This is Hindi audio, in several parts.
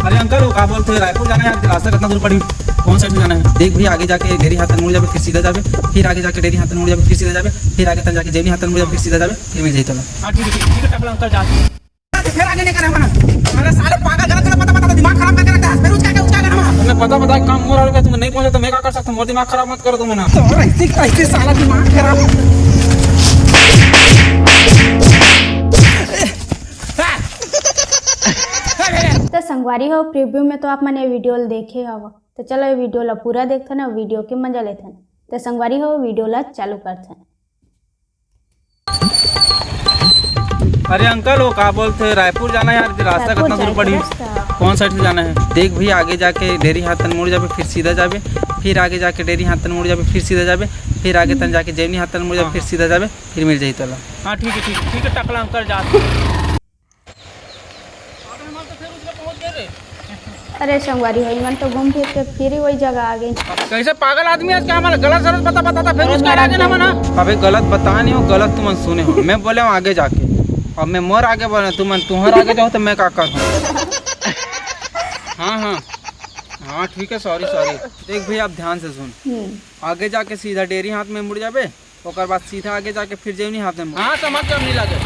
अरे अंकल वो क्या बोलते हैं, रायपुर जाना है यार, रास्ता कितना दूर पड़ी, कौन साइड से जाना है? देख भैया आगे जाके डेरी हाथ मुड़ जावे, फिर सीधा जावे, फिर आगे जाके डेरी हाथ मुड़ जावे, फिर सीधा जावे, फिर आगे तक जाके जेनी हाथ मुड़ जावे, फिर सीधा जावे, फिर मिल जाई तो। हां ठीक है टकला अंकल जा। फिर आगे नहीं करे ना, अरे साले पागल गलत गलत पता दिमाग खराब करके रखता है, फिर उसका क्या करना? तुम्हें पता काम हो रहा है, तुम नहीं पहुंचे तो मैं क्या कर सकता हूं? मोर दिमाग खराब मत करो तुम ना, तो ऐसे साला दिमाग खराब। तो संगवारी हो प्रीव्यू में तो आप मैंने वीडियो देखे हवा, तो चलो ये वीडियो ला पूरा देखते ना, वीडियो के मजा लेते हैं। तो संगवारी हो वीडियो ला चालू करते हैं। अरे अंकल वो क्या बोलते हैं, रायपुर जाना है यार, रास्ता कितना दूर पड़ी, कौन साइड से जाना है? देख भैया आगे जाके डेरी हाथ मुड़ जावे, फिर सीधा जावे, फिर आगे जाके डेरी हाथ मुड़ जावे, फिर सीधा जावे, फिर आगे तक जाके जेनी हाथ मुड़ जावे, फिर सीधा जावे, फिर मिल जाई तला। हाँ ठीक है टकला अंकल जा। अरे संगवारी हो ईमान तो घूम फिर के फिर ही वही जगह आ गई। कैसे पागल आदमी है क्या, हमारा गलत जरूरत बता था, फिर उसका आगे ना मना। अबे गलत बता नहीं हो, गलत तुम सुने हो, मैं बोले हूँ आगे जाके, अब मैं मोर आगे बोले तुम्हारे आगे जाओ तो मैं क्या करूँ? हाँ ठीक है सॉरी। देख भैया आप ध्यान से सुन, आगे जाके सीधा डेरी हाथ में मुड़ जावे, और बाद सीधा आगे जाके फिर जेवनी हाथ में। हाँ समझ कब नहीं लगे।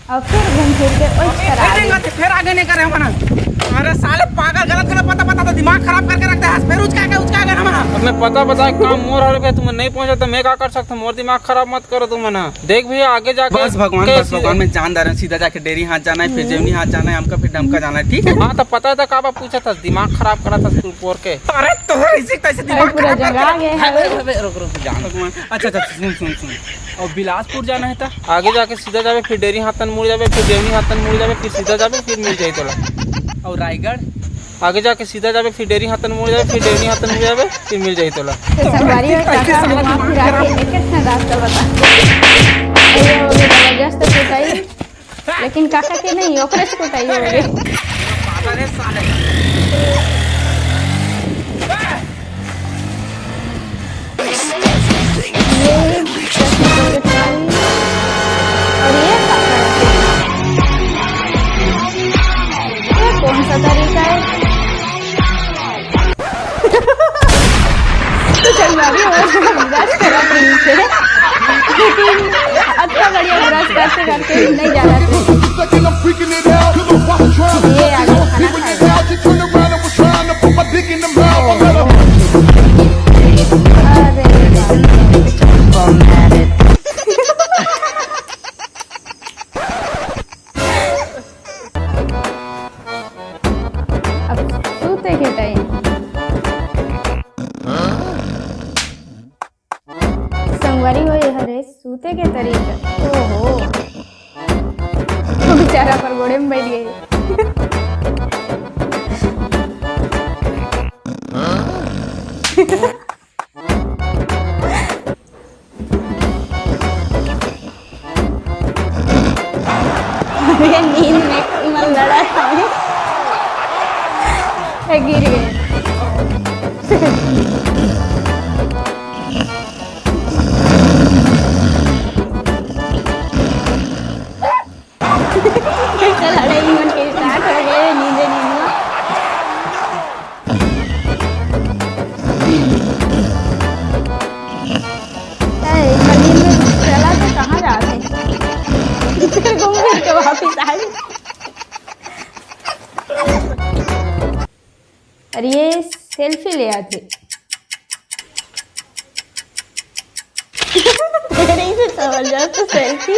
और फिर घूम फिर के फिर आगे नहीं करे मना, अरे साले पागल गलत गलत पता दिमाग खराब करके रखता है, फिर उसका क्या ना मना। अब मैं पता काम मोर हाल पे तुम नहीं पहुंचा तो मैं क्या कर सकता हूं? मोर दिमाग खराब मत करो तुम ना। देख भैया आगे जाके बस भगवान में जान दे रहे, सीधा जाके डेरी हाथ जाना है, फिर जेवनी हाथ जाना है, हमका फिर डमका जाना है, ठीक है? हाँ तो पता था काबा पूछा था, दिमाग खराब करा था स्कूल पोर के। अरे तो ऐसे दिमाग खराब रुक जान। अच्छा सुन, और बिलासपुर जाना है था, आगे जाके सीधा जावे, फिर डेरी हाथन मुड़ जावे, फिर जेवनी हाथन मुड़ जावे, फिर सीधा जावे, फिर मिल जाए तोला। और रायगढ़ आगे जाके सीधा जावे, फिर डेरी हाथन मुड़ जावे, फिर डेवनी हाथन मुड़ जावे, फिर मिल जाए तोला। लेकिन काका के नहीं ओकरे से कुटाई हो गई। कौन सा तरीका है? तो संगवारी हो ब्रश करा नीचे, लेकिन अच्छा बढ़िया ब्रश करते नहीं जा रहा था। ये आगे खाना के टाइम संगवारी हो हरे सूते के तरीका। ओहो बेचारा पर घोड़े में बैठ गई। नींद में मन लड़ा था, गिर गए। लड़ाई मन के स्टार्ट हो गए, नींदे नींद में चला तो कहाँ जाते, फिर घूम फिर के वापिस आ गए। और ये सेल्फी ले आते से समझ जाओ तो सेल्फी।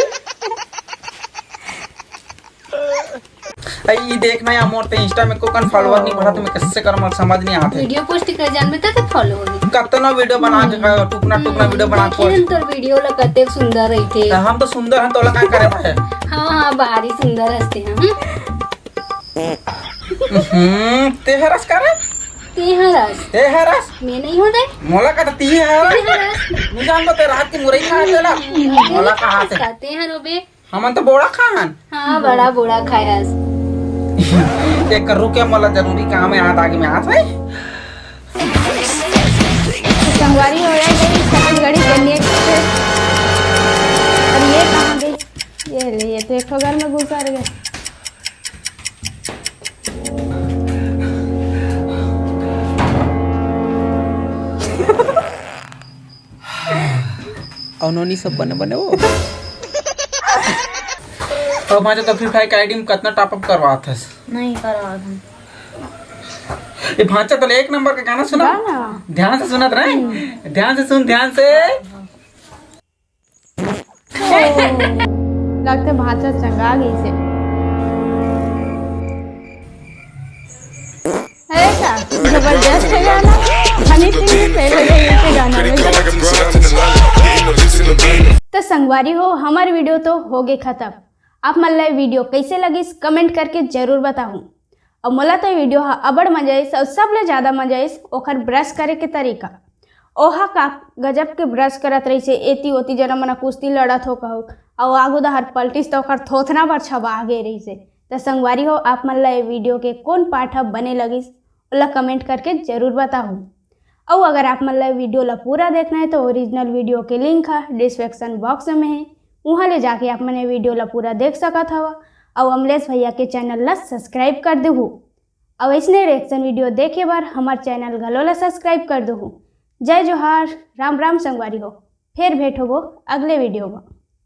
ये देखना या मोर ते इंस्टा में कोकन फॉलोअर नहीं बढ़ा तो मैं कैसे करम समझ नहीं आते। वीडियो पोस्ट कर जान में तो फॉलो होगी, कतना वीडियो बना के टुकना वीडियो बना के तो वीडियो ला कते सुंदर रहते। हम तो सुंदर हैं, तोला का करे भाई? हां बाहरी सुंदर हंसते हम। तेहरस करे तेहरस मैं नहीं हो दे मोला का तेहरस नहीं जान तो रात की मुरई खा देला मोला कहां से खाते हैं रोबे? हमन तो बोड़ा खान। हां बड़ा बोड़ा खायस। एक रुके मोला जरूरी काम है, हाथ आगे में हाथ है। संगवारी हो रहा है छत्तीसगढ़ी दिल्ली एक्सप्रेस, और ये तो एक घर में घुसा गए। अनोनी सब बने बने वो तो मैं तो फ्री फायर का आईडी में कितना टॉप अप करवा था नहीं करवा दूं। ये भांचा तो एक नंबर का गाना सुना गाना? ध्यान से सुनत रहे ध्यान से सुन ध्यान से लगते भाषा चंगा गई से। है क्या जबरदस्त है गाना। हनी सिंह ने पहले ये गाना में। तो संगवारी हो हमारी वीडियो तो हो गई खत्म। आप मन ला वीडियो कैसे लगी कमेंट करके जरूर बताऊँ। और मोला तो वीडियो अबड़ मजा आइस और सबले ज़्यादा मजा आइस ओखर ब्रश करे के तरीका। ओहा का गजब के ब्रश करत रही से एती ओती जना मना कुश्ती लड़त हो कहू और आगू दहर पलटिस तो ओखर थोथना पर छबा गे रही से। तो संगवारी हो आप मन ला वीडियो के कौन पार्ट बने लगिस ओला कमेंट करके जरूर बताऊँ। और अगर आप मन ला वीडियो ला पूरा देखना है तो ओरिजिनल वीडियो के लिंक है डिस्क्रिप्शन बॉक्स में है, वहाँ ले जाके आप मैंने वीडियो ला पूरा देख सकत हवा। और अमलेश भैया के चैनल ला सब्सक्राइब कर दू। और इसने रिएक्शन वीडियो देखे बार हमारे चैनल घलो ला सब्सक्राइब कर दू। जय जोहार, राम राम संगवारी हो। फिर भेंट होबो अगले वीडियो में।